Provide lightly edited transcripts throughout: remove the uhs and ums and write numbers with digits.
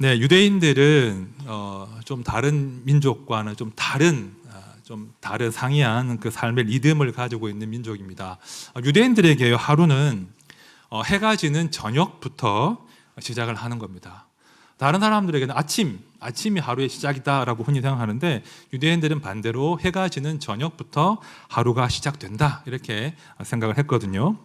네, 유대인들은 좀 다른 민족과는 좀 다른 상이한 그 삶의 리듬을 가지고 있는 민족입니다. 유대인들에게 하루는 해가 지는 저녁부터 시작을 하는 겁니다. 다른 사람들에게는 아침이 하루의 시작이다라고 흔히 생각하는데 유대인들은 반대로 해가 지는 저녁부터 하루가 시작된다 이렇게 생각을 했거든요.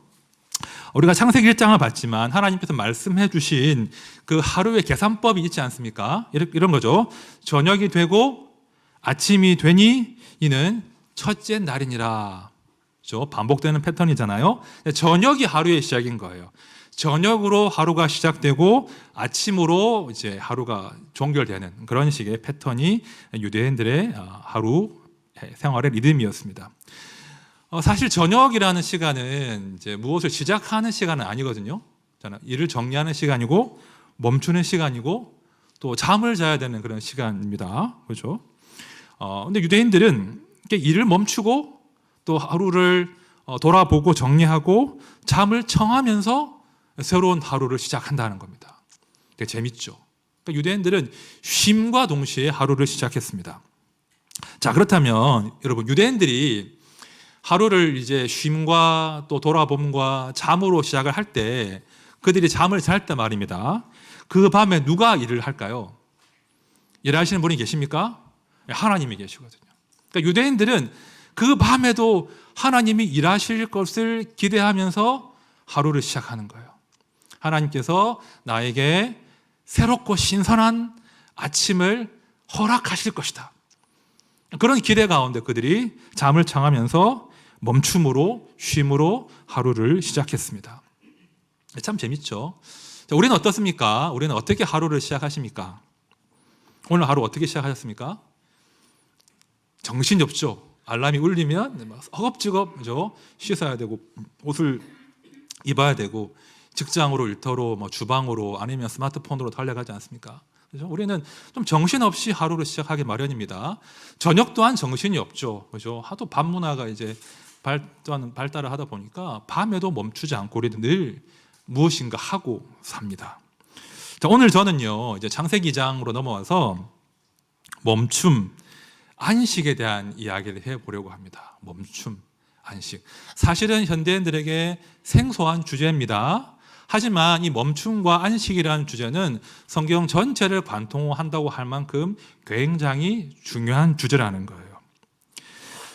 우리가 창세기 1장을 봤지만 하나님께서 말씀해 주신 그 하루의 계산법이 있지 않습니까? 이런 거죠. 저녁이 되고 아침이 되니 이는 첫째 날이니라. 그렇죠? 반복되는 패턴이잖아요. 저녁이 하루의 시작인 거예요. 저녁으로 하루가 시작되고 아침으로 이제 하루가 종결되는 그런 식의 패턴이 유대인들의 하루 생활의 리듬이었습니다. 사실 저녁이라는 시간은 이제 무엇을 시작하는 시간은 아니거든요. 일을 정리하는 시간이고 멈추는 시간이고 또 잠을 자야 되는 그런 시간입니다. 그렇죠? 근데 유대인들은 일을 멈추고 또 하루를 돌아보고 정리하고 잠을 청하면서 새로운 하루를 시작한다는 겁니다. 되게 재밌죠. 그러니까 유대인들은 쉼과 동시에 하루를 시작했습니다. 자, 그렇다면 여러분 유대인들이 하루를 이제 쉼과 또 돌아봄과 잠으로 시작을 할 때 그들이 잠을 잘 때 말입니다. 그 밤에 누가 일을 할까요? 일하시는 분이 계십니까? 하나님이 계시거든요. 그러니까 유대인들은 그 밤에도 하나님이 일하실 것을 기대하면서 하루를 시작하는 거예요. 하나님께서 나에게 새롭고 신선한 아침을 허락하실 것이다. 그런 기대 가운데 그들이 잠을 청하면서 멈춤으로 쉼으로 하루를 시작했습니다. 참 재밌죠. 자, 우리는 어떻습니까? 우리는 어떻게 하루를 시작하십니까? 오늘 하루 어떻게 시작하셨습니까? 정신이 없죠. 알람이 울리면 허겁지겁 씻어야 되고 옷을 입어야 되고 직장으로 일터로 주방으로 아니면 스마트폰으로 달려가지 않습니까? 그렇죠? 우리는 좀 정신없이 하루를 시작하기 마련입니다. 저녁 또한 정신이 없죠. 그렇죠? 하도 밤 문화가 이제 발달을 하다 보니까 밤에도 멈추지 않고 우리는 늘 무엇인가 하고 삽니다. 자, 오늘 저는요 이제 창세기 2장으로 넘어와서 멈춤, 안식에 대한 이야기를 해보려고 합니다. 멈춤, 안식. 사실은 현대인들에게 생소한 주제입니다. 하지만 이 멈춤과 안식이라는 주제는 성경 전체를 관통한다고 할 만큼 굉장히 중요한 주제라는 거예요.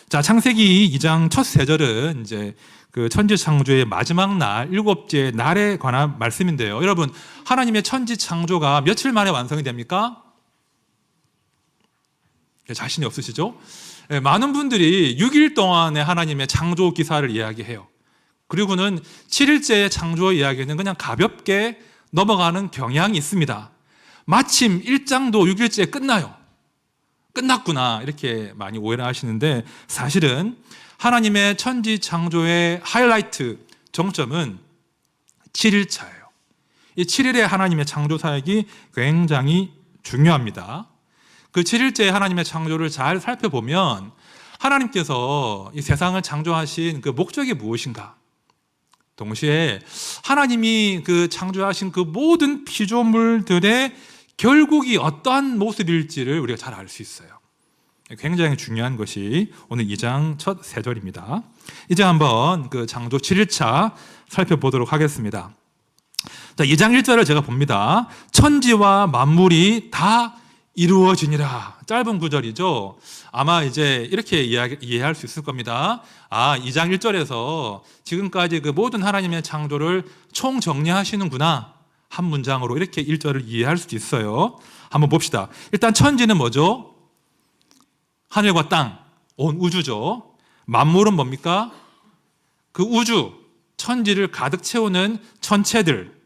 자, 창세기 2장 첫 3절은 이제 그 천지 창조의 마지막 날, 7째 날에 관한 말씀인데요. 여러분, 하나님의 천지 창조가 며칠 만에 완성이 됩니까? 자신이 없으시죠? 많은 분들이 6일 동안의 하나님의 창조 기사를 이야기해요. 그리고는 7일째의 창조 이야기는 그냥 가볍게 넘어가는 경향이 있습니다. 마침 1장도 6일째에 끝나요. 끝났구나 이렇게 많이 오해를 하시는데 사실은 하나님의 천지 창조의 하이라이트 정점은 7일차예요. 이 7일의 하나님의 창조 사역이 굉장히 중요합니다. 그 7일째 하나님의 창조를 잘 살펴보면 하나님께서 이 세상을 창조하신 그 목적이 무엇인가? 동시에 하나님이 그 창조하신 그 모든 피조물들의 결국이 어떠한 모습일지를 우리가 잘 알 수 있어요. 굉장히 중요한 것이 오늘 2장 첫 3절입니다. 이제 한번 그 창조 7일차 살펴보도록 하겠습니다. 자, 2장 1절을 제가 봅니다. 천지와 만물이 다 이루어지니라. 짧은 구절이죠. 아마 이제 이렇게 이해할 수 있을 겁니다. 2장 1절에서 지금까지 그 모든 하나님의 창조를 총정리하시는구나. 한 문장으로 이렇게 1절을 이해할 수도 있어요. 한번 봅시다. 일단 천지는 뭐죠? 하늘과 땅, 온 우주죠. 만물은 뭡니까? 그 우주, 천지를 가득 채우는 천체들,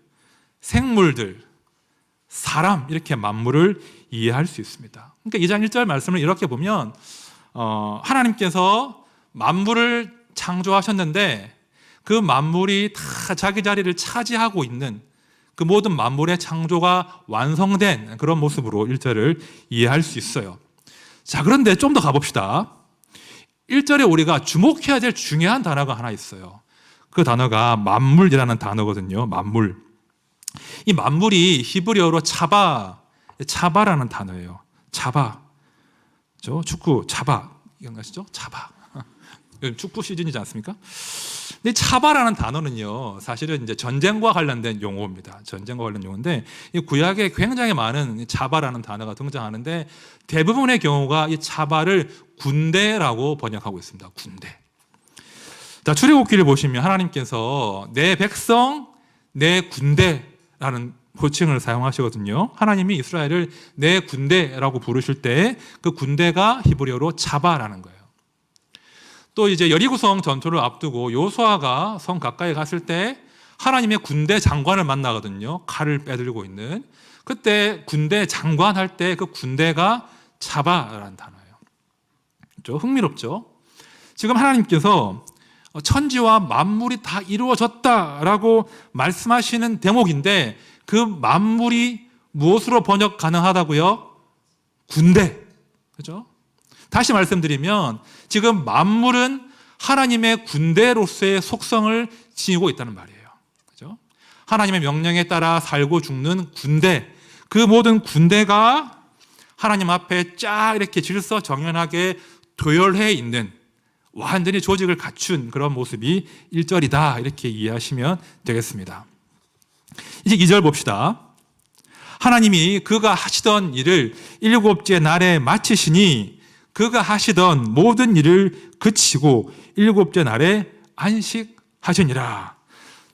생물들, 사람, 이렇게 만물을 이해할 수 있습니다. 그러니까 2장 1절 말씀을 이렇게 보면 하나님께서 만물을 창조하셨는데 그 만물이 다 자기 자리를 차지하고 있는 그 모든 만물의 창조가 완성된 그런 모습으로 1절을 이해할 수 있어요. 자, 그런데 좀 더 가봅시다. 1절에 우리가 주목해야 될 중요한 단어가 하나 있어요. 그 단어가 만물이라는 단어거든요. 만물. 이 만물이 히브리어로 차바, 차바라는 단어예요. 차바. 축구 차바. 이건 아시죠? 차바. 축구 시즌이지 않습니까? 근데 차바라는 단어는요, 사실은 이제 전쟁과 관련된 용어입니다. 전쟁과 관련 용어인데, 이 구약에 굉장히 많은 차바라는 단어가 등장하는데, 대부분의 경우가 이 차바를 군대라고 번역하고 있습니다. 군대. 자, 출애굽기를 보시면 하나님께서 내 백성, 내 군대라는 호칭을 사용하시거든요. 하나님이 이스라엘을 내 군대라고 부르실 때 그 군대가 히브리어로 차바라는 거예요. 또 이제 여리고성 전투를 앞두고 요수아가 성 가까이 갔을 때 하나님의 군대 장관을 만나거든요. 칼을 빼들고 있는. 그때 군대 장관 할 때 그 군대가 차바라는 단어예요. 좀 흥미롭죠? 지금 하나님께서 천지와 만물이 다 이루어졌다라고 말씀하시는 대목인데 그 만물이 무엇으로 번역 가능하다고요? 군대. 그죠? 다시 말씀드리면 지금 만물은 하나님의 군대로서의 속성을 지니고 있다는 말이에요. 그죠? 하나님의 명령에 따라 살고 죽는 군대. 그 모든 군대가 하나님 앞에 쫙 이렇게 질서정연하게 도열해 있는 완전히 조직을 갖춘 그런 모습이 1절이다. 이렇게 이해하시면 되겠습니다. 이제 2절 봅시다. 하나님이 그가 하시던 일을 7째 날에 마치시니 그가 하시던 모든 일을 그치고 7째 날에 안식하시니라.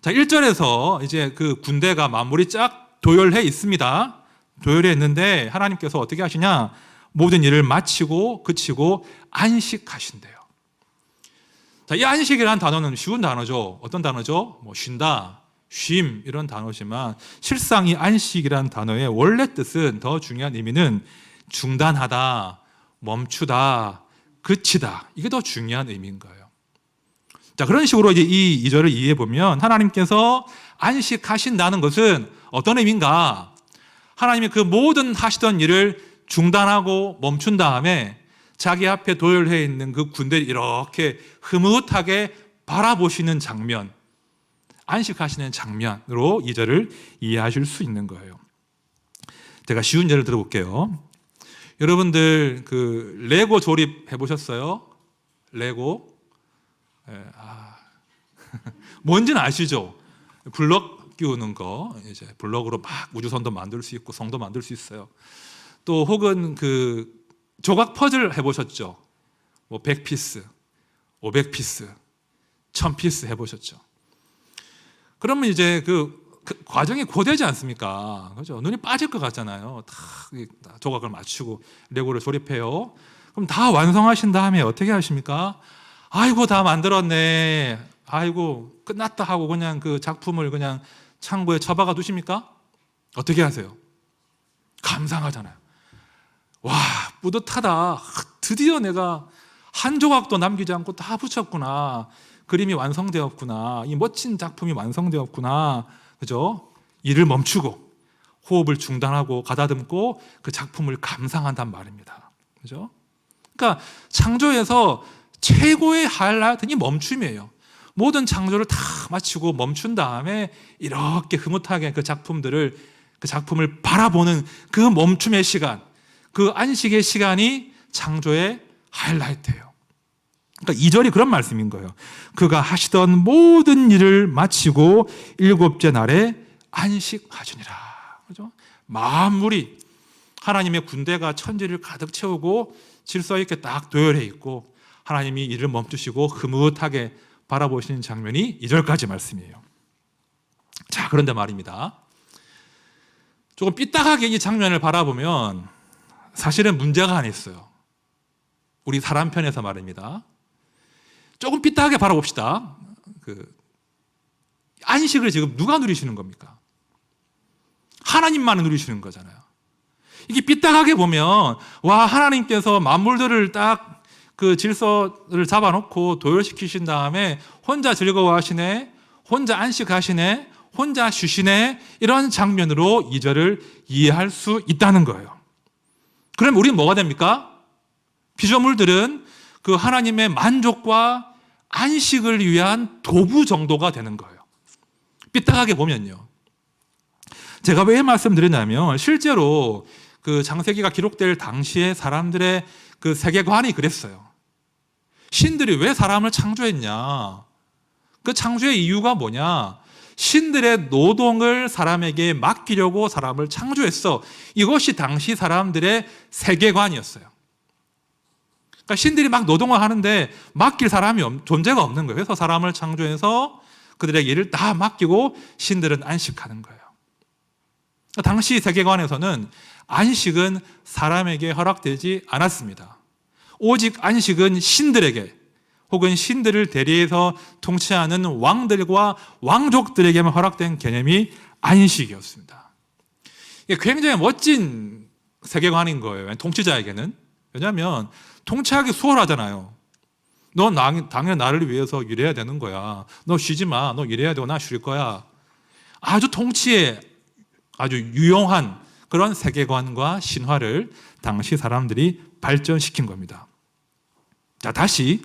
자, 1절에서 이제 그 군대가 만물이 쫙 도열해 있습니다. 도열해 있는데 하나님께서 어떻게 하시냐? 모든 일을 마치고 그치고 안식하신대요. 자, 이 안식이라는 단어는 쉬운 단어죠. 어떤 단어죠? 뭐 쉰다, 쉼 이런 단어지만 실상 이 안식이라는 단어의 원래 뜻은 더 중요한 의미는 중단하다, 멈추다, 그치다. 이게 더 중요한 의미인 거예요. 자, 그런 식으로 이제 이 2절을 이해해 보면 하나님께서 안식하신다는 것은 어떤 의미인가? 하나님이 그 모든 하시던 일을 중단하고 멈춘 다음에 자기 앞에 도열해 있는 그 군대를 이렇게 흐뭇하게 바라보시는 장면, 안식하시는 장면으로 2절을 이해하실 수 있는 거예요. 제가 쉬운 예를 들어볼게요. 여러분들 그 레고 조립 해보셨어요? 레고? 뭔지는 아시죠? 블럭 끼우는 거, 이제 블럭으로 막 우주선도 만들 수 있고 성도 만들 수 있어요. 또 혹은 그 조각 퍼즐 해보셨죠? 뭐 100피스, 500피스, 1000피스 해보셨죠? 그러면 이제 그 과정이 고되지 않습니까? 그죠? 눈이 빠질 것 같잖아요. 다 조각을 맞추고 레고를 조립해요. 그럼 다 완성하신 다음에 어떻게 하십니까? 아이고, 다 만들었네. 아이고, 끝났다 하고 그냥 그 작품을 그냥 창고에 처박아 두십니까? 어떻게 하세요? 감상하잖아요. 와, 뿌듯하다. 드디어 내가 한 조각도 남기지 않고 다 붙였구나. 그림이 완성되었구나. 이 멋진 작품이 완성되었구나. 그죠? 일을 멈추고 호흡을 중단하고 가다듬고 그 작품을 감상한단 말입니다. 그죠? 그러니까 창조에서 최고의 하이라이트는 이 멈춤이에요. 모든 창조를 다 마치고 멈춘 다음에 이렇게 흐뭇하게 그 작품을 바라보는 그 멈춤의 시간, 그 안식의 시간이 창조의 하이라이트예요. 그러니까 2절이 그런 말씀인 거예요. 그가 하시던 모든 일을 마치고 7째 날에 안식하시니라. 그죠? 만물이 하나님의 군대가 천지를 가득 채우고 질서 있게 딱 도열해 있고 하나님이 일을 멈추시고 흐뭇하게 바라보시는 장면이 2절까지 말씀이에요. 자, 그런데 말입니다. 조금 삐딱하게 이 장면을 바라보면 사실은 문제가 하나 있어요. 우리 사람 편에서 말입니다. 조금 삐딱하게 바라봅시다. 안식을 지금 누가 누리시는 겁니까? 하나님만 누리시는 거잖아요. 이게 삐딱하게 보면 와, 하나님께서 만물들을 딱 그 질서를 잡아놓고 도열시키신 다음에 혼자 즐거워하시네, 혼자 안식하시네, 혼자 쉬시네, 이런 장면으로 2절을 이해할 수 있다는 거예요. 그럼 우리는 뭐가 됩니까? 피조물들은 그 하나님의 만족과 안식을 위한 도구 정도가 되는 거예요. 삐딱하게 보면요. 제가 왜 말씀드리냐면 실제로 그 창세기가 기록될 당시에 사람들의 그 세계관이 그랬어요. 신들이 왜 사람을 창조했냐? 그 창조의 이유가 뭐냐? 신들의 노동을 사람에게 맡기려고 사람을 창조했어. 이것이 당시 사람들의 세계관이었어요. 그러니까 신들이 막 노동을 하는데 맡길 사람이 존재가 없는 거예요. 그래서 사람을 창조해서 그들에게 일을 다 맡기고 신들은 안식하는 거예요. 당시 세계관에서는 안식은 사람에게 허락되지 않았습니다. 오직 안식은 신들에게 혹은 신들을 대리해서 통치하는 왕들과 왕족들에게만 허락된 개념이 안식이었습니다. 이게 굉장히 멋진 세계관인 거예요. 통치자에게는. 왜냐하면 통치하기 수월하잖아요. 너 당연히 나를 위해서 일해야 되는 거야. 너 쉬지 마. 너 일해야 되고 나 쉴 거야. 아주 통치에 아주 유용한 그런 세계관과 신화를 당시 사람들이 발전시킨 겁니다. 자, 다시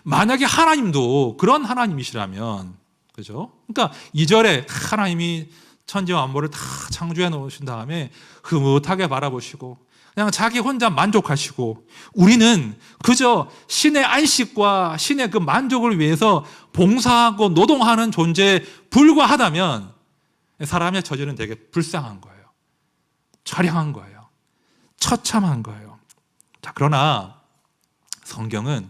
만약에 하나님도 그런 하나님이시라면, 그죠? 그러니까 2절에 하나님이 천지와 만물을 다 창조해 놓으신 다음에 흐뭇하게 바라보시고 그냥 자기 혼자 만족하시고 우리는 그저 신의 안식과 신의 그 만족을 위해서 봉사하고 노동하는 존재에 불과하다면 사람의 처지는 되게 불쌍한 거예요. 처량한 거예요. 처참한 거예요. 자, 그러나 성경은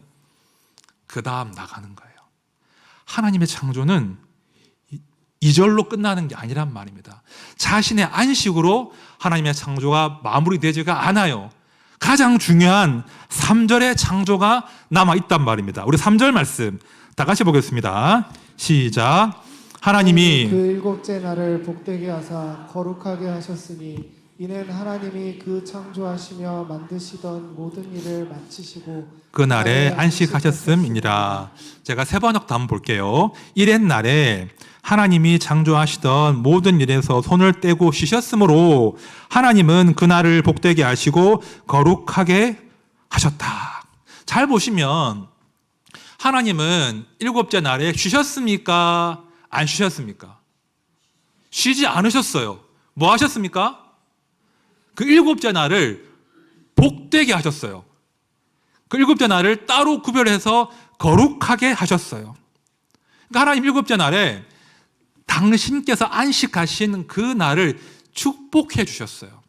그 다음 나가는 거예요. 하나님의 창조는 2절로 끝나는 게 아니란 말입니다. 자신의 안식으로 하나님의 창조가 마무리되지가 않아요. 가장 중요한 3절의 창조가 남아있단 말입니다. 우리 3절 말씀 다 같이 보겠습니다. 시작. 하나님이 그 일곱째 날을 복되게 하사 거룩하게 하셨으니 이는 하나님이 그 창조하시며 만드시던 모든 일을 마치시고 그날에 안식하셨음이니라. 제가 세 번역도 한번 볼게요. 이랬날에 하나님이 창조하시던 모든 일에서 손을 떼고 쉬셨으므로 하나님은 그날을 복되게 하시고 거룩하게 하셨다. 잘 보시면 하나님은 일곱째 날에 쉬셨습니까? 안 쉬셨습니까? 쉬지 않으셨어요. 뭐 하셨습니까? 그 일곱째 날을 복되게 하셨어요. 그 일곱째 날을 따로 구별해서 거룩하게 하셨어요. 그러니까 하나님 일곱째 날에 당신께서 안식하신 그 날을 축복해 주셨어요.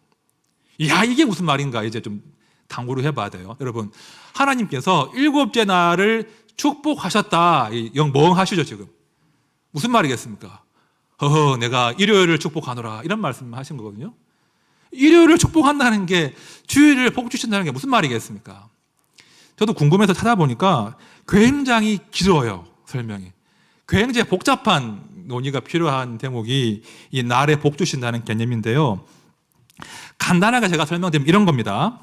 야, 이게 무슨 말인가 이제 좀 탐구를 해봐야 돼요. 여러분, 하나님께서 일곱째 날을 축복하셨다. 영 멍하시죠 지금? 무슨 말이겠습니까? 허허, 내가 일요일을 축복하노라 이런 말씀 하신 거거든요. 일요일을 축복한다는 게 주일을 복 주신다는 게 무슨 말이겠습니까? 저도 궁금해서 찾아보니까 굉장히 길어요. 설명이. 굉장히 복잡한 논의가 필요한 대목이 이 날에 복 주신다는 개념인데요. 간단하게 제가 설명드리면 이런 겁니다.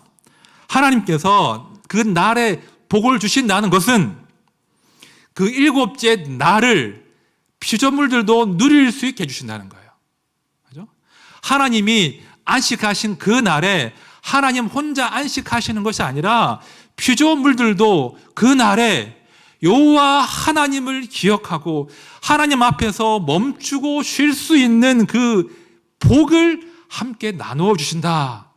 하나님께서 그 날에 복을 주신다는 것은 그 일곱째 날을 피조물들도 누릴 수 있게 해주신다는 거예요. 그죠? 하나님이 안식하신 그 날에 하나님 혼자 안식하시는 것이 아니라 피조물들도 그 날에 여호와 하나님을 기억하고 하나님 앞에서 멈추고 쉴 수 있는 그 복을 함께 나누어 주신다.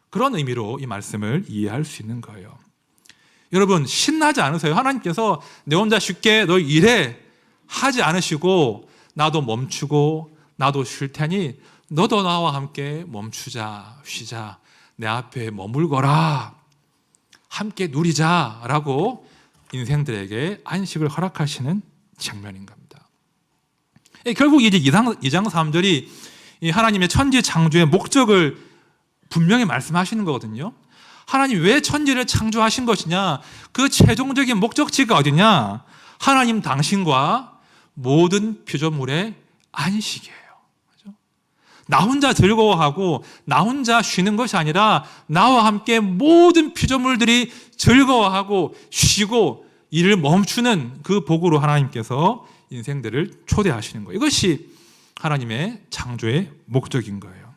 그런 의미로 이 말씀을 이해할 수 있는 거예요. 여러분, 신나지 않으세요? 하나님께서 내 혼자 쉽게 너 일해 하지 않으시고 나도 멈추고 나도 쉴 테니 너도 나와 함께 멈추자, 쉬자, 내 앞에 머물거라, 함께 누리자라고 인생들에게 안식을 허락하시는 장면인 겁니다. 결국 이제 2장 3절이 이 하나님의 천지 창조의 목적을 분명히 말씀하시는 거거든요. 하나님 왜 천지를 창조하신 것이냐? 그 최종적인 목적지가 어디냐? 하나님 당신과 모든 피조물의 안식이에요. 그렇죠? 나 혼자 즐거워하고 나 혼자 쉬는 것이 아니라 나와 함께 모든 피조물들이 즐거워하고 쉬고 일을 멈추는 그 복으로 하나님께서 인생들을 초대하시는 거예요. 이것이 하나님의 창조의 목적인 거예요.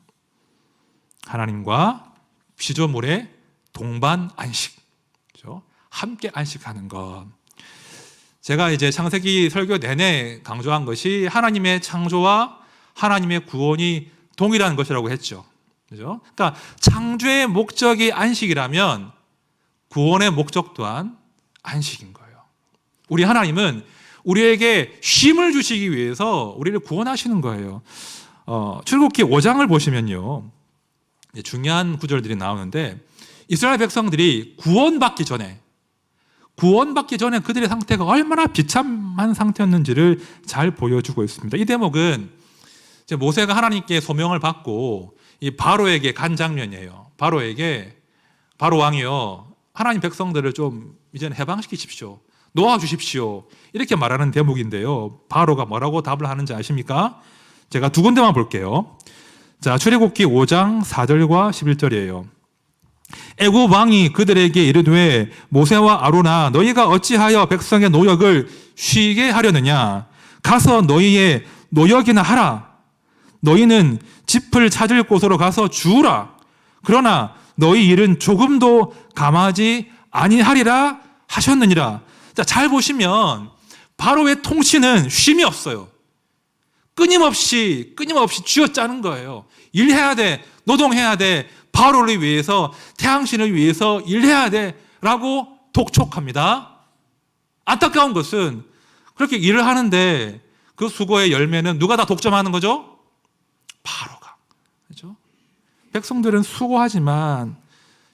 하나님과 피조물의 동반 안식, 그렇죠? 함께 안식하는 것. 제가 이제 창세기 설교 내내 강조한 것이 하나님의 창조와 하나님의 구원이 동일한 것이라고 했죠. 그죠? 그러니까 창조의 목적이 안식이라면 구원의 목적 또한 안식인 거예요. 우리 하나님은 우리에게 쉼을 주시기 위해서 우리를 구원하시는 거예요. 출애굽기 5장을 보시면요, 중요한 구절들이 나오는데 이스라엘 백성들이 구원받기 전에 그들의 상태가 얼마나 비참한 상태였는지를 잘 보여주고 있습니다. 이 대목은 이제 모세가 하나님께 소명을 받고 이 바로에게 간 장면이에요. 바로 왕이요, 하나님 백성들을 좀 이제는 해방시키십시오, 놓아주십시오, 이렇게 말하는 대목인데요, 바로가 뭐라고 답을 하는지 아십니까? 제가 두 군데만 볼게요. 자, 출애굽기 5장 4절과 11절이에요. 애굽 왕이 그들에게 이르되 모세와 아론아, 너희가 어찌하여 백성의 노역을 쉬게 하려느냐? 가서 너희의 노역이나 하라. 너희는 짚을 찾을 곳으로 가서 주우라. 그러나 너희 일은 조금도 감하지 아니하리라 하셨느니라. 자, 잘 보시면 바로의 통치는 쉼이 없어요. 끊임없이 쥐어짜는 거예요. 일해야 돼, 노동해야 돼, 바로를 위해서, 태양신을 위해서 일해야 돼 라고 독촉합니다. 안타까운 것은 그렇게 일을 하는데 그 수고의 열매는 누가 다 독점하는 거죠? 바로가. 그렇죠? 백성들은 수고하지만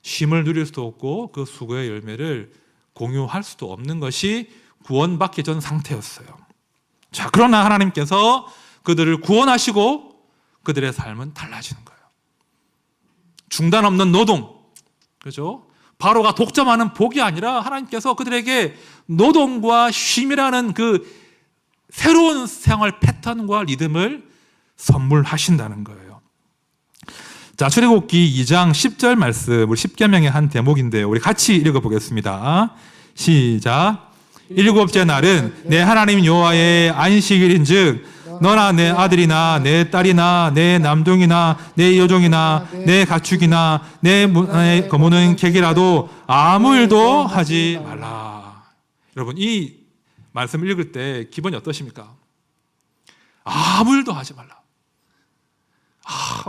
쉼을 누릴 수도 없고 그 수고의 열매를 공유할 수도 없는 것이 구원받기 전 상태였어요. 자, 그러나 하나님께서 그들을 구원하시고 그들의 삶은 달라지는 거예요. 중단 없는 노동, 그렇죠? 바로가 독점하는 복이 아니라 하나님께서 그들에게 노동과 쉼이라는 그 새로운 생활 패턴과 리듬을 선물하신다는 거예요. 자, 출애굽기 2장 10절 말씀, 우리 십계명의 한 대목인데요, 우리 같이 읽어보겠습니다. 시작. 일곱째 날은 내 하나님 여호와의 안식일인즉 너나 내 아들이나 내 딸이나 내 남종이나 내 여종이나 내 가축이나 내 거무는 객이라도 아무 일도 하지 말라. 여러분, 이 말씀을 읽을 때 기분이 어떠십니까? 아무 일도 하지 말라.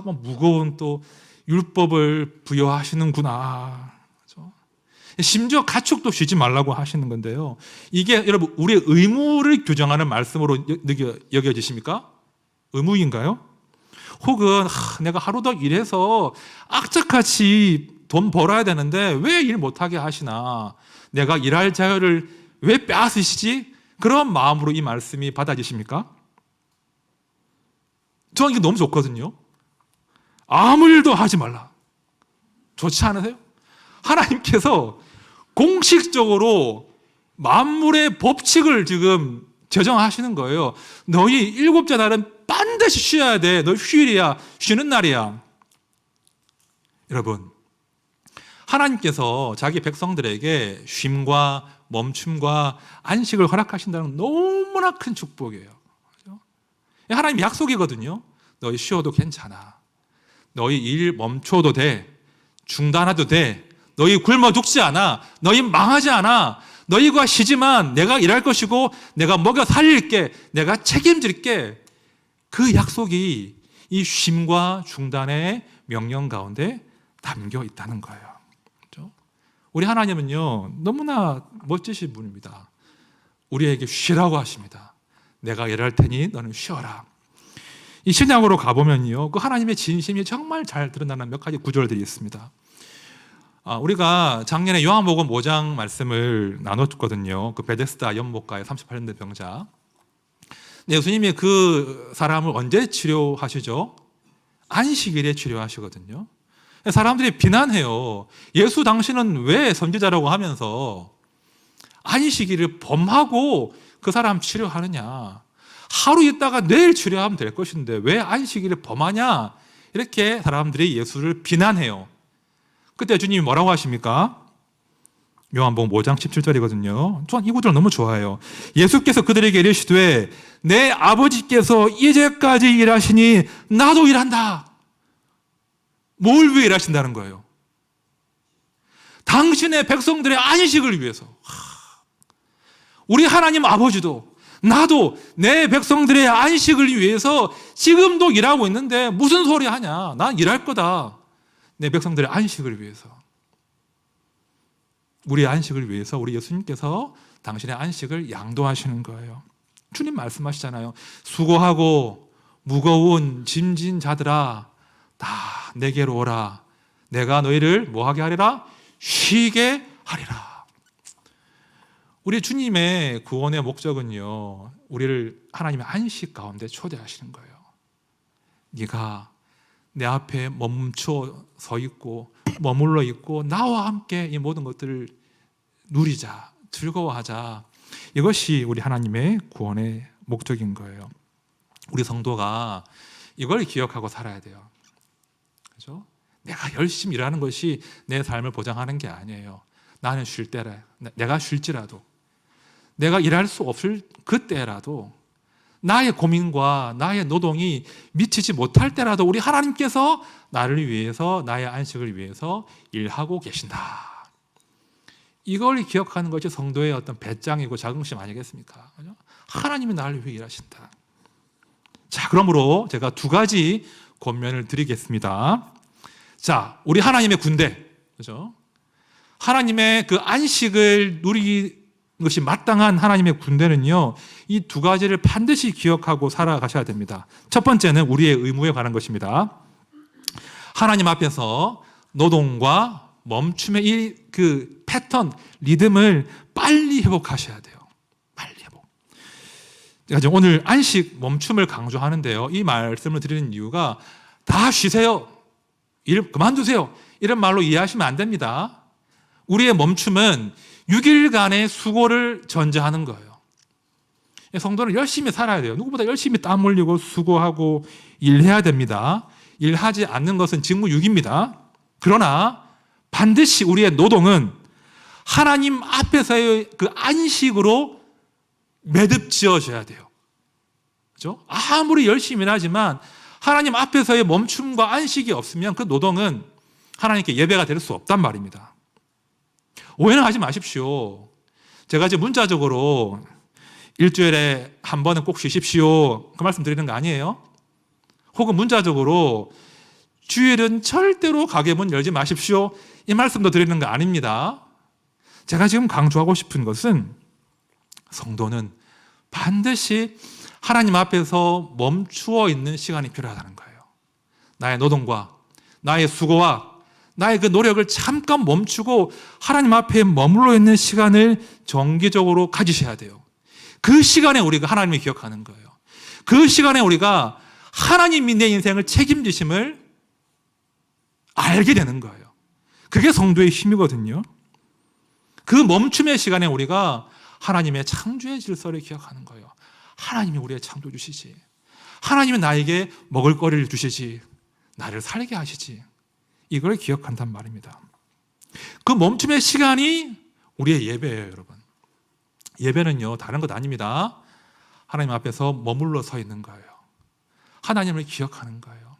뭐 무거운 또 율법을 부여하시는구나. 그렇죠? 심지어 가축도 쉬지 말라고 하시는 건데요, 이게 여러분 우리의 의무를 규정하는 말씀으로 여겨지십니까? 의무인가요? 혹은 내가 하루 더 일해서 악착같이 돈 벌어야 되는데 왜 일 못하게 하시나, 내가 일할 자유를 왜 빼앗으시지? 그런 마음으로 이 말씀이 받아지십니까? 저는 이게 너무 좋거든요. 아무 일도 하지 말라. 좋지 않으세요? 하나님께서 공식적으로 만물의 법칙을 지금 제정하시는 거예요. 너희 일곱째 날은 반드시 쉬어야 돼. 너 휴일이야. 쉬는 날이야. 여러분, 하나님께서 자기 백성들에게 쉼과 멈춤과 안식을 허락하신다는 너무나 큰 축복이에요. 하나님 약속이거든요. 너희 쉬어도 괜찮아. 너희 일 멈춰도 돼. 중단해도 돼. 너희 굶어 죽지 않아. 너희 망하지 않아. 너희가 쉬지만 내가 일할 것이고 내가 먹여 살릴게. 내가 책임질게. 그 약속이 이 쉼과 중단의 명령 가운데 담겨 있다는 거예요. 그렇죠? 우리 하나님은요, 너무나 멋지신 분입니다. 우리에게 쉬라고 하십니다. 내가 일할 테니 너는 쉬어라. 이 신약으로 가보면요, 그 하나님의 진심이 정말 잘 드러나는 몇 가지 구절들이 있습니다. 우리가 작년에 요한복음 5장 말씀을 나눴거든요. 그 베데스다 연못가의 38년 된 병자. 예수님이 그 사람을 언제 치료하시죠? 안식일에 치료하시거든요. 사람들이 비난해요. 예수 당신은 왜 선지자라고 하면서 안식일을 범하고 그 사람 치료하느냐? 하루 있다가 내일 치료하면 될 것인데 왜 안식일을 범하냐? 이렇게 사람들이 예수를 비난해요. 그때 주님이 뭐라고 하십니까? 요한복음 5장 17절이거든요. 저는 이 구절 너무 좋아해요. 예수께서 그들에게 이르시되 내 아버지께서 이제까지 일하시니 나도 일한다. 뭘 위해 일하신다는 거예요? 당신의 백성들의 안식을 위해서. 우리 하나님 아버지도 나도 내 백성들의 안식을 위해서 지금도 일하고 있는데 무슨 소리 하냐? 난 일할 거다. 내 백성들의 안식을 위해서, 우리의 안식을 위해서 우리 예수님께서 당신의 안식을 양도하시는 거예요. 주님 말씀하시잖아요. 수고하고 무거운 짐진 자들아 다 내게로 오라. 내가 너희를 뭐하게 하리라? 쉬게 하리라. 우리 주님의 구원의 목적은요, 우리를 하나님의 안식 가운데 초대하시는 거예요. 네가 내 앞에 멈춰 서 있고 머물러 있고 나와 함께 이 모든 것들을 누리자, 즐거워하자. 이것이 우리 하나님의 구원의 목적인 거예요. 우리 성도가 이걸 기억하고 살아야 돼요. 그렇죠? 내가 열심히 일하는 것이 내 삶을 보장하는 게 아니에요. 나는 쉴 때라, 내가 쉴지라도, 내가 일할 수 없을 그때라도, 나의 고민과 나의 노동이 미치지 못할 때라도 우리 하나님께서 나를 위해서, 나의 안식을 위해서 일하고 계신다. 이걸 기억하는 것이 성도의 어떤 배짱이고 자긍심 아니겠습니까? 하나님이 나를 위해 일하신다. 자, 그러므로 제가 두 가지 권면을 드리겠습니다. 자, 우리 하나님의 군대, 그죠? 하나님의 그 안식을 누리는 것이 마땅한 하나님의 군대는요, 이 두 가지를 반드시 기억하고 살아가셔야 됩니다. 첫 번째는 우리의 의무에 관한 것입니다. 하나님 앞에서 노동과 멈춤의 이 그 패턴, 리듬을 빨리 회복하셔야 돼요. 빨리 회복. 제가 지금 오늘 안식, 멈춤을 강조하는데요, 이 말씀을 드리는 이유가 다 쉬세요, 일 그만두세요, 이런 말로 이해하시면 안 됩니다. 우리의 멈춤은 6일간의 수고를 전제하는 거예요. 성도는 열심히 살아야 돼요. 누구보다 열심히 땀 흘리고 수고하고 일해야 됩니다. 일하지 않는 것은 직무유기입니다. 그러나 반드시 우리의 노동은 하나님 앞에서의 그 안식으로 매듭지어져야 돼요. 그렇죠? 아무리 열심히 일하지만 하나님 앞에서의 멈춤과 안식이 없으면 그 노동은 하나님께 예배가 될 수 없단 말입니다. 오해는 하지 마십시오. 제가 이제 문자적으로 일주일에 한 번은 꼭 쉬십시오, 그 말씀 드리는 거 아니에요? 혹은 문자적으로 주일은 절대로 가게 문 열지 마십시오, 이 말씀도 드리는 거 아닙니다. 제가 지금 강조하고 싶은 것은 성도는 반드시 하나님 앞에서 멈추어 있는 시간이 필요하다는 거예요. 나의 노동과 나의 수고와 나의 그 노력을 잠깐 멈추고 하나님 앞에 머물러 있는 시간을 정기적으로 가지셔야 돼요. 그 시간에 우리가 하나님을 기억하는 거예요. 그 시간에 우리가 하나님이 내 인생을 책임지심을 알게 되는 거예요. 그게 성도의 힘이거든요. 그 멈춤의 시간에 우리가 하나님의 창조의 질서를 기억하는 거예요. 하나님이 우리의 창조주시지, 하나님이 나에게 먹을 거리를 주시지, 나를 살게 하시지, 이걸 기억한단 말입니다. 그 멈춤의 시간이 우리의 예배예요, 여러분. 예배는요, 다른 것 아닙니다. 하나님 앞에서 머물러 서 있는 거예요. 하나님을 기억하는 거예요.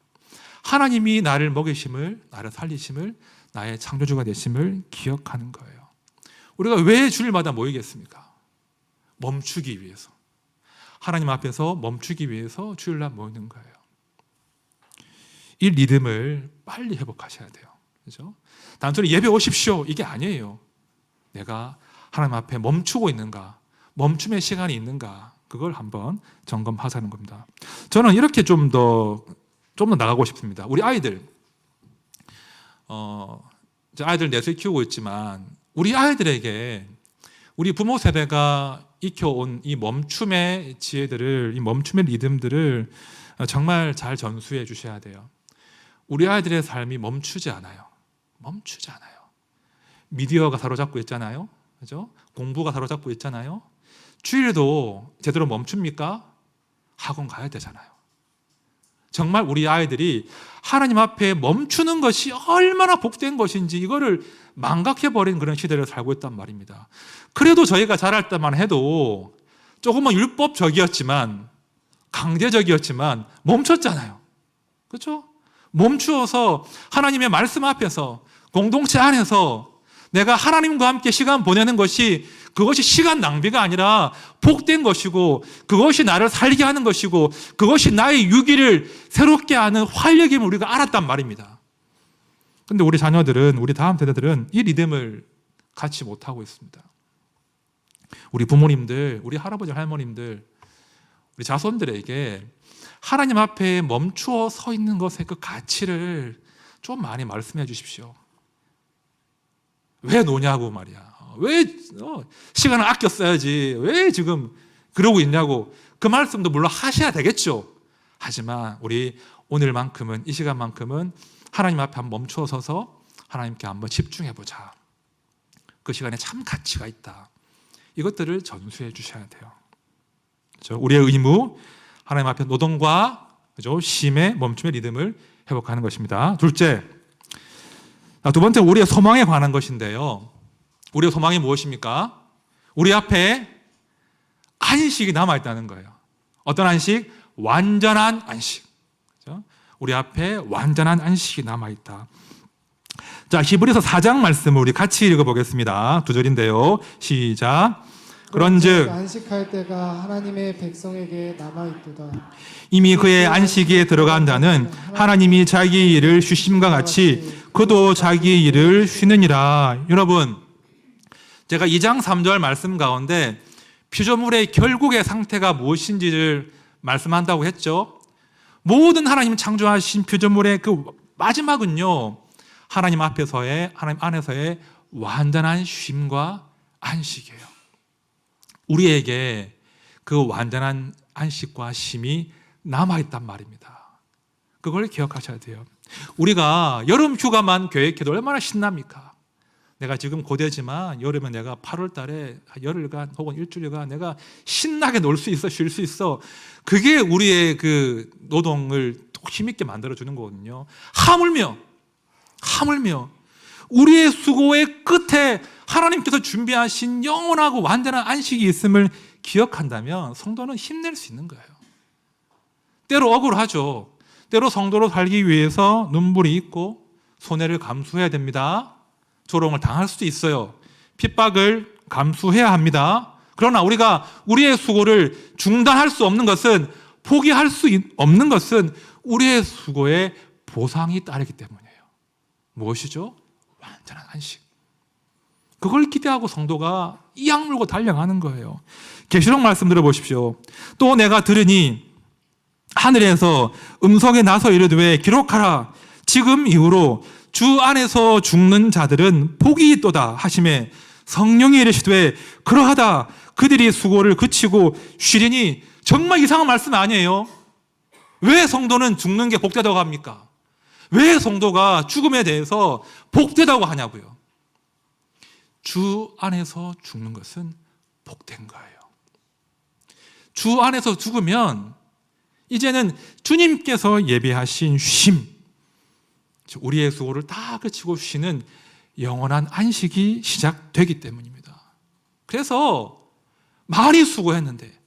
하나님이 나를 먹이심을, 나를 살리심을, 나의 창조주가 되심을 기억하는 거예요. 우리가 왜 주일마다 모이겠습니까? 멈추기 위해서. 하나님 앞에서 멈추기 위해서 주일날 모이는 거예요. 이 리듬을 빨리 회복하셔야 돼요. 그렇죠? 단순히 예배 오십시오, 이게 아니에요. 내가 하나님 앞에 멈추고 있는가, 멈춤의 시간이 있는가, 그걸 한번 점검하자는 겁니다. 저는 이렇게 좀 더 나가고 싶습니다. 우리 아이들, 아이들 넷을 키우고 있지만 우리 아이들에게 우리 부모 세대가 익혀온 이 멈춤의 지혜들을, 이 멈춤의 리듬들을 정말 잘 전수해 주셔야 돼요. 우리 아이들의 삶이 멈추지 않아요. 멈추지 않아요. 미디어가 사로잡고 있잖아요. 그죠? 공부가 사로잡고 있잖아요. 주일도 제대로 멈춥니까? 학원 가야 되잖아요. 정말 우리 아이들이 하나님 앞에 멈추는 것이 얼마나 복된 것인지 이거를 망각해버린 그런 시대를 살고 있단 말입니다. 그래도 저희가 자랄 때만 해도 조금은 율법적이었지만, 강제적이었지만 멈췄잖아요. 그렇죠? 멈추어서 하나님의 말씀 앞에서, 공동체 안에서 내가 하나님과 함께 시간 보내는 것이, 그것이 시간 낭비가 아니라 복된 것이고, 그것이 나를 살게 하는 것이고, 그것이 나의 유기를 새롭게 하는 활력임을 우리가 알았단 말입니다. 근데 우리 자녀들은, 우리 다음 세대들은 이 리듬을 갖지 못하고 있습니다. 우리 부모님들, 우리 할아버지 할머님들, 우리 자손들에게 하나님 앞에 멈추어 서 있는 것의 그 가치를 좀 많이 말씀해 주십시오. 왜 노냐고 말이야. 왜 시간을 아껴 써야지. 왜 지금 그러고 있냐고. 그 말씀도 물론 하셔야 되겠죠. 하지만 우리 오늘만큼은, 이 시간만큼은 하나님 앞에 한번 멈추어 서서 하나님께 한번 집중해 보자. 그 시간에 참 가치가 있다. 이것들을 전수해 주셔야 돼요. 그렇죠? 우리의 의무, 하나님 앞에 노동과, 그렇죠? 쉼의 멈춤의 리듬을 회복하는 것입니다. 둘째, 두 번째, 우리의 소망에 관한 것인데요. 우리의 소망이 무엇입니까? 우리 앞에 안식이 남아있다는 거예요. 어떤 안식? 완전한 안식. 그렇죠? 우리 앞에 완전한 안식이 남아있다. 자, 히브리서 4장 말씀을 우리 같이 읽어보겠습니다. 2절인데요. 시작. 그런즉 안식할 때가 하나님의 백성에게 남아있도다. 이미 그의 안식에 들어간 자는 하나님이 자기 일을 쉬심과 같이 그도 자기 일을 쉬느니라. 여러분, 제가 2장 3절 말씀 가운데 피조물의 결국의 상태가 무엇인지를 말씀한다고 했죠. 모든 하나님 창조하신 피조물의 그 마지막은요, 하나님 앞에서의, 하나님 안에서의 완전한 쉼과 안식이에요. 우리에게 그 완전한 안식과 쉼이 남아있단 말입니다. 그걸 기억하셔야 돼요. 우리가 여름 휴가만 계획해도 얼마나 신납니까? 내가 지금 고대지만 여름에 내가 8월 달에 열흘간 혹은 일주일간 내가 신나게 놀 수 있어, 쉴 수 있어. 그게 우리의 그 노동을 힘있게 만들어주는 거거든요. 하물며 우리의 수고의 끝에 하나님께서 준비하신 영원하고 완전한 안식이 있음을 기억한다면 성도는 힘낼 수 있는 거예요. 때로 억울하죠. 때로 성도로 살기 위해서 눈물이 있고 손해를 감수해야 됩니다. 조롱을 당할 수도 있어요. 핍박을 감수해야 합니다. 그러나 우리가 우리의 수고를 중단할 수 없는 것은, 포기할 수 없는 것은 우리의 수고에 보상이 따르기 때문이에요. 무엇이죠? 완전한 안식. 그걸 기대하고 성도가 이악 물고 달려가는 거예요. 계시록 말씀 들어보십시오. 또 내가 들으니 하늘에서 음성에 나서 이르되 기록하라. 지금 이후로 주 안에서 죽는 자들은 복이 있도다 하시매 성령이 이르시되 그러하다. 그들이 수고를 그치고 쉬리니. 정말 이상한 말씀 아니에요? 왜 성도는 죽는 게 복되다고 합니까? 왜 성도가 죽음에 대해서 복되다고 하냐고요? 주 안에서 죽는 것은 복된 거예요. 주 안에서 죽으면 이제는 주님께서 예비하신 쉼, 우리의 수고를 다 그치고 쉬는 영원한 안식이 시작되기 때문입니다. 그래서 많이 수고했는데,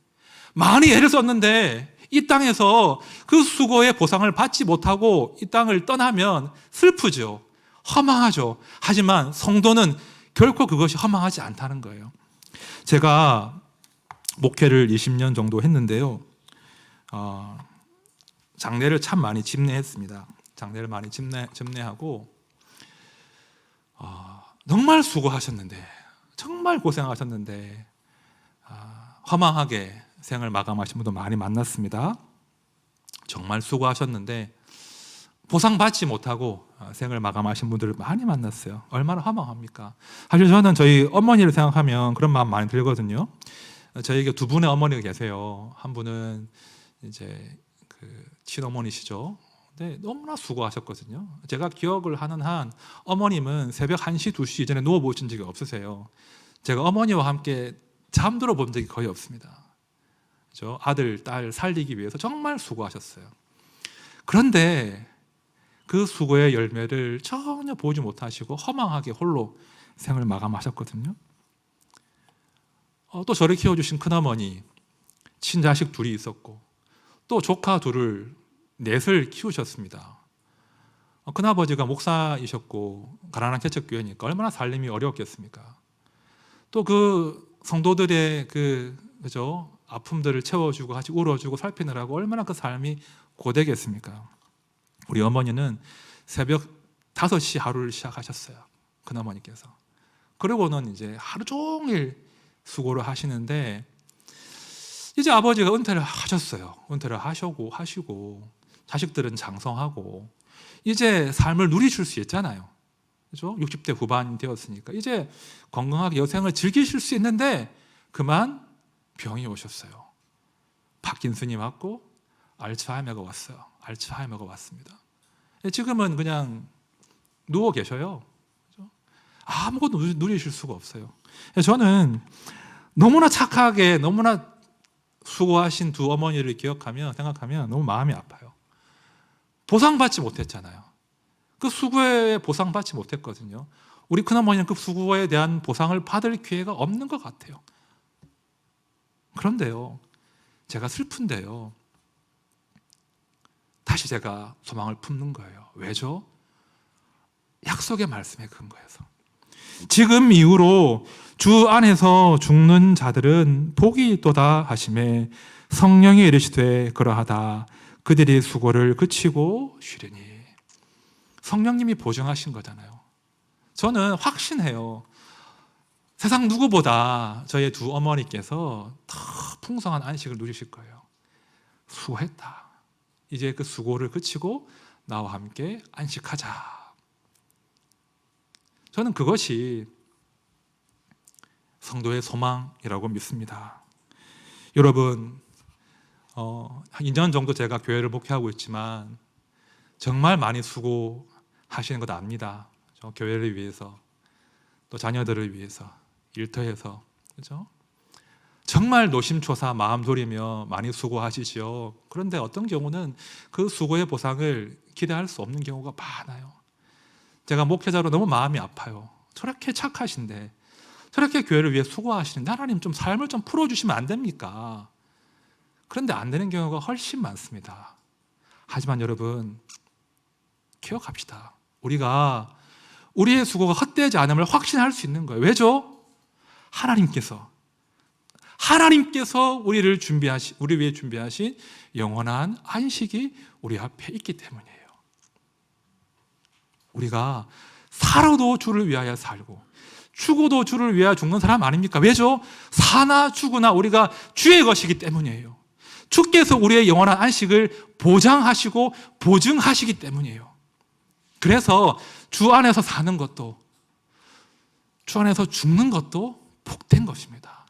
많이 애를 썼는데 이 땅에서 그 수고의 보상을 받지 못하고 이 땅을 떠나면 슬프죠. 허망하죠. 하지만 성도는 결코 그것이 허망하지 않다는 거예요. 제가 목회를 20년 정도 했는데요. 장례를 참 많이 집례했습니다. 장례를 많이 집례하고 정말 수고하셨는데, 정말 고생하셨는데 허망하게 생을 마감하신 분도 많이 만났습니다. 정말 수고하셨는데 보상받지 못하고 생을 마감하신 분들을 많이 만났어요. 얼마나 허망합니까? 사실 저는 저희 어머니를 생각하면 그런 마음 많이 들거든요. 저에게 두 분의 어머니가 계세요. 한 분은 이제 그 친어머니시죠. 근데 너무나 수고하셨거든요. 제가 기억을 하는 한 어머님은 새벽 1시, 2시 이전에 누워보신 적이 없으세요. 제가 어머니와 함께 잠들어 본 적이 거의 없습니다. 그렇죠? 아들, 딸 살리기 위해서 정말 수고하셨어요. 그런데 그 수고의 열매를 전혀 보지 못하시고 허망하게 홀로 생을 마감하셨거든요. 또 저를 키워주신 큰어머니, 친자식 둘이 있었고 또 조카 둘을 넷을 키우셨습니다. 큰아버지가 목사이셨고 가난한 개척교회니까 얼마나 살림이 어려웠겠습니까? 또 그 성도들의 그죠? 아픔들을 채워주고 같이 울어주고 살피느라고 얼마나 그 삶이 고되겠습니까? 우리 어머니는 새벽 5시 하루를 시작하셨어요. 큰어머니께서. 그러고는 이제 하루 종일 수고를 하시는데 이제 아버지가 은퇴를 하셨어요. 은퇴를 하시고 자식들은 장성하고 이제 삶을 누리실 수 있잖아요. 그렇죠? 60대 후반이 되었으니까 이제 건강하게 여생을 즐기실 수 있는데 그만 병이 오셨어요. 파킨슨이 왔고 알츠하이머가 왔어요. 알츠하이머가 왔습니다. 지금은 그냥 누워 계셔요. 그렇죠? 아무것도 누리실 수가 없어요. 저는 너무나 착하게 너무나 수고하신 두 어머니를 생각하면 너무 마음이 아파요. 보상받지 못했잖아요. 그 수고에 보상받지 못했거든요. 우리 큰어머니는 그 수고에 대한 보상을 받을 기회가 없는 것 같아요. 그런데요, 제가 슬픈데요, 다시 제가 소망을 품는 거예요. 왜죠? 약속의 말씀에 근거해서. 지금 이후로 주 안에서 죽는 자들은 복이 있도다 하시매 성령이 이르시되 그러하다 그들이 수고를 그치고 쉬리니. 성령님이 보증하신 거잖아요. 저는 확신해요. 세상 누구보다 저의 두 어머니께서 더 풍성한 안식을 누리실 거예요. 수고했다. 이제 그 수고를 그치고 나와 함께 안식하자. 저는 그것이 성도의 소망이라고 믿습니다. 여러분, 한 2년 정도 제가 교회를 목회하고 있지만 정말 많이 수고하시는 것 압니다. 교회를 위해서, 또 자녀들을 위해서, 일터에서, 그렇죠? 정말 노심초사 마음 졸이며 많이 수고하시지요. 그런데 어떤 경우는 그 수고의 보상을 기대할 수 없는 경우가 많아요. 제가 목회자로 너무 마음이 아파요. 저렇게 착하신데, 저렇게 교회를 위해 수고하시는데 하나님 좀 삶을 좀 풀어주시면 안 됩니까? 그런데 안 되는 경우가 훨씬 많습니다. 하지만 여러분, 기억합시다. 우리가 우리의 수고가 헛되지 않음을 확신할 수 있는 거예요. 왜죠? 하나님께서 우리 위해 준비하신 영원한 안식이 우리 앞에 있기 때문이에요. 우리가 살아도 주를 위하여 살고 죽어도 주를 위하여 죽는 사람 아닙니까? 왜죠? 사나 죽으나 우리가 주의 것이기 때문이에요. 주께서 우리의 영원한 안식을 보장하시고 보증하시기 때문이에요. 그래서 주 안에서 사는 것도, 주 안에서 죽는 것도 복된 것입니다.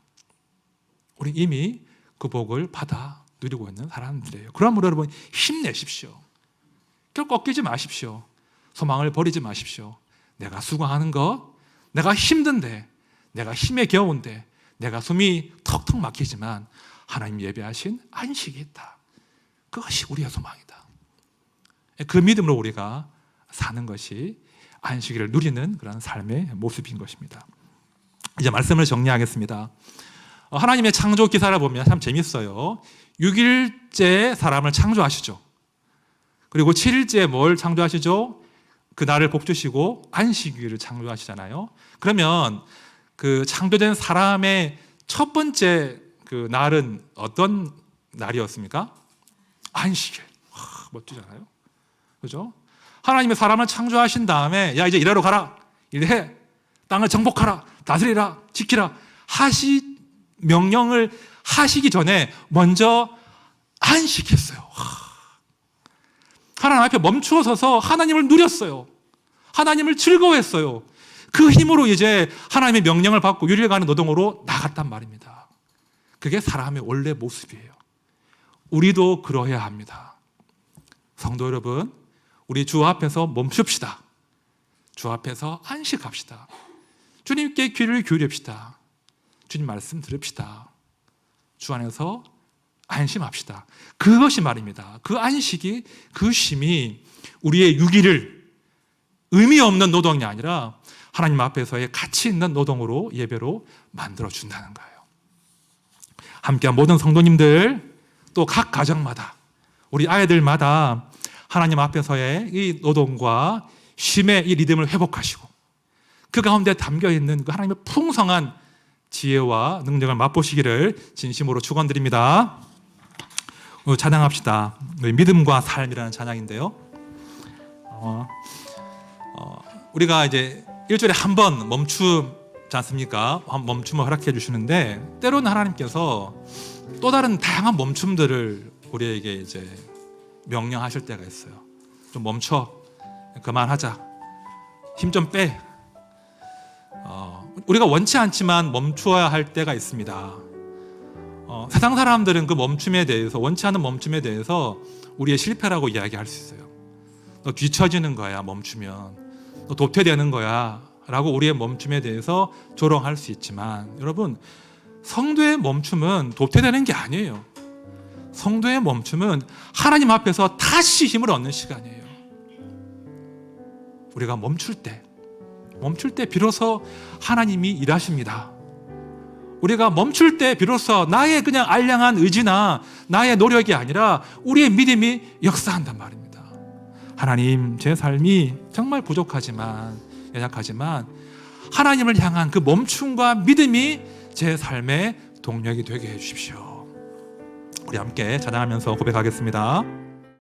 우리 이미 그 복을 받아 누리고 있는 사람들이에요. 그러므로 여러분, 힘내십시오. 결코 꺾이지 마십시오. 소망을 버리지 마십시오. 내가 수고하는 것, 내가 힘든데, 내가 힘에 겨운데, 내가 숨이 턱턱 막히지만 하나님 예배하신 안식이 있다. 그것이 우리의 소망이다. 그 믿음으로 우리가 사는 것이 안식일을 누리는 그런 삶의 모습인 것입니다. 이제 말씀을 정리하겠습니다. 하나님의 창조 기사를 보면 참 재밌어요. 6일째 사람을 창조하시죠. 그리고 7일째 뭘 창조하시죠? 그 날을 복주시고 안식일을 창조하시잖아요. 그러면 그 창조된 사람의 첫 번째 그 날은 어떤 날이었습니까? 안식일. 멋지잖아요. 그죠? 하나님의 사람을 창조하신 다음에 야 이제 일하러 가라. 일해. 땅을 정복하라. 다스리라. 지키라. 명령을 하시기 전에 먼저 안식했어요. 하나님 앞에 멈추어 서서 하나님을 누렸어요. 하나님을 즐거워했어요. 그 힘으로 이제 하나님의 명령을 받고 유일가는 노동으로 나갔단 말입니다. 그게 사람의 원래 모습이에요. 우리도 그러해야 합니다. 성도 여러분, 우리 주 앞에서 멈춥시다. 주 앞에서 안식합시다. 주님께 귀를 기울입시다. 주님 말씀 들읍시다. 주 안에서 안심합시다. 그것이 말입니다. 그 안식이, 그 쉼이 우리의 6일을 의미 없는 노동이 아니라 하나님 앞에서의 가치 있는 노동으로, 예배로 만들어준다는 거예요. 함께한 모든 성도님들, 또 각 가정마다, 우리 아이들마다 하나님 앞에서의 이 노동과 쉼의 이 리듬을 회복하시고 그 가운데 담겨있는 그 하나님의 풍성한 지혜와 능력을 맛보시기를 진심으로 축원드립니다. 찬양합시다. 믿음과 삶이라는 찬양인데요. 우리가 이제 일주일에 한 번 멈추지 않습니까? 멈춤을 허락해 주시는데 때로는 하나님께서 또 다른 다양한 멈춤들을 우리에게 이제 명령하실 때가 있어요. 좀 멈춰, 그만하자, 힘 좀 빼. 우리가 원치 않지만 멈추어야 할 때가 있습니다. 세상 사람들은 그 멈춤에 대해서, 원치 않은 멈춤에 대해서 우리의 실패라고 이야기할 수 있어요. 너 뒤처지는 거야 멈추면, 너 도태되는 거야 라고 우리의 멈춤에 대해서 조롱할 수 있지만, 여러분, 성도의 멈춤은 도태되는 게 아니에요. 성도의 멈춤은 하나님 앞에서 다시 힘을 얻는 시간이에요. 우리가 멈출 때 비로소 하나님이 일하십니다. 우리가 멈출 때 비로소 나의 그냥 알량한 의지나 나의 노력이 아니라 우리의 믿음이 역사한단 말입니다. 하나님, 제 삶이 정말 부족하지만, 연약하지만 하나님을 향한 그 멈춤과 믿음이 제 삶의 동력이 되게 해주십시오. 우리 함께 찬양하면서 고백하겠습니다.